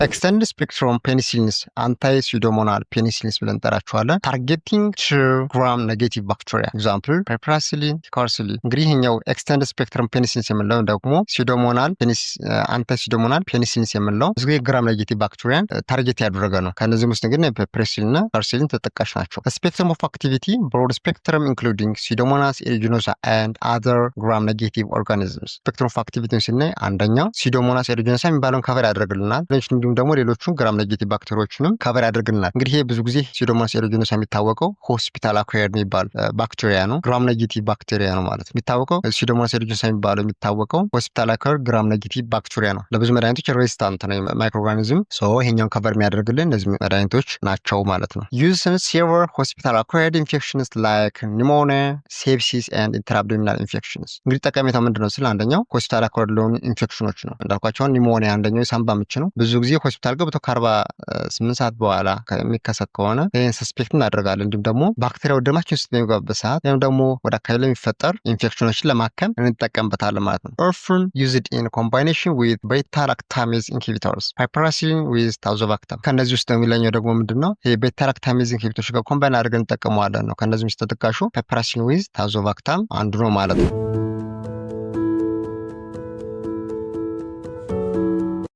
Extended spectrum penicillins anti-pseudomonal penicillins ብለን እንጠራቸዋለን። targeting to gram negative bacteria example piperacillin picaracillin። እንግዲህ ይሄኛው extended spectrum penicillins የምንለው ደግሞ pseudomonal anti-pseudomonal penicillins የምንለው ብዙ ጊዜ gram negative bacterian ታርጌት ያደረገ ነው። ከነዚህም ውስጥ ግን piperacillin እና picaracillin ተጠቃሽ ናቸው። spectrum of activity broad spectrum including pseudomonas aeruginosa and other gram negative organisms። spectrum of activity ስናይ አንደኛው pseudomonas aeruginosa የሚባለውን ከቨር ያደርግልናል። ደግሞ ሌሎቹን ግራም ኔጌቲቭ ባክቴሪያዎችንም ከቨር ያደርግልናል። እንግዲህ ይሄ ብዙ ጊዜ ሲዶሞናስ ኤሪጂኖሳ የሚታወቀው ሆስፒታል አኳየርድ የሚባል ባክቴሪያ ነው። ግራም ኔጌቲቭ ባክቴሪያ ነው ማለት ነው። የሚታወቀው ሲዶሞናስ ኤሪጂኖሳ የሚታወቀው ሆስፒታል አኳየርድ ግራም ኔጌቲቭ ባክቴሪያ ነው። ለብዙ መድኃኒቶች ሬዚስታንት ነው ማይክሮኦርጋኒዝም። ይሄኛውን ከቨር የሚያደርግልን እነዚህ መድኃኒቶች ናቸው ማለት ነው። ዩዝድ ኢን ሲቪር ሆስፒታል አኳየርድ ኢንፌክሽንስ ላይክ ኒሞኒያ ሴፕሲስ ኤንድ ኢንትራአብዶሚናል ኢንፌክሽንስ። እንግዲህ ጠቀሜታው ምንድነው ስለ አንደኛው ሆስፒታል አኳየርድ ለሆኑ ኢንፌክሽኖች ነው። እንዳልኳቸው ኒሞኒያ አንደኛው የሳምባ ምች ነው። ብዙ ጊዜ ሆስፒታል ገብቶ ከ48 ሰዓት በኋላ የሚከሰት ከሆነ ይህን ሰስፔክት እናደርጋለን። እንዲሁም ደግሞ ባክቴሪያ ወደ ደማችን ውስጥ በሚገባበት ሰዓት ወይም ደግሞ ወደ አካባቢ ለሚፈጠር ኢንፌክሽኖችን ለማከም እንጠቀምበታለን ማለት ነው። ኦርፍን ዩዝድ ኢን ኮምባይኔሽን ዊዝ ቤታ ላክታሜዝ ኢንሂቢተርስ ፓይፐራሲሊን ዊዝ ታዞባክተም። ከነዚህ ውስጥ የሚለኘው ደግሞ ምንድነው ይሄ ቤታ ላክታሜዝ ኢንሂቢተሮች ጋር ኮምባይን አድርገን እንጠቀመዋለን ነው። ከነዚህ ውስጥ ተጠቃሹ ፓይፐራሲሊን ዊዝ ታዞባክተም አንዱ ነው ማለት ነው።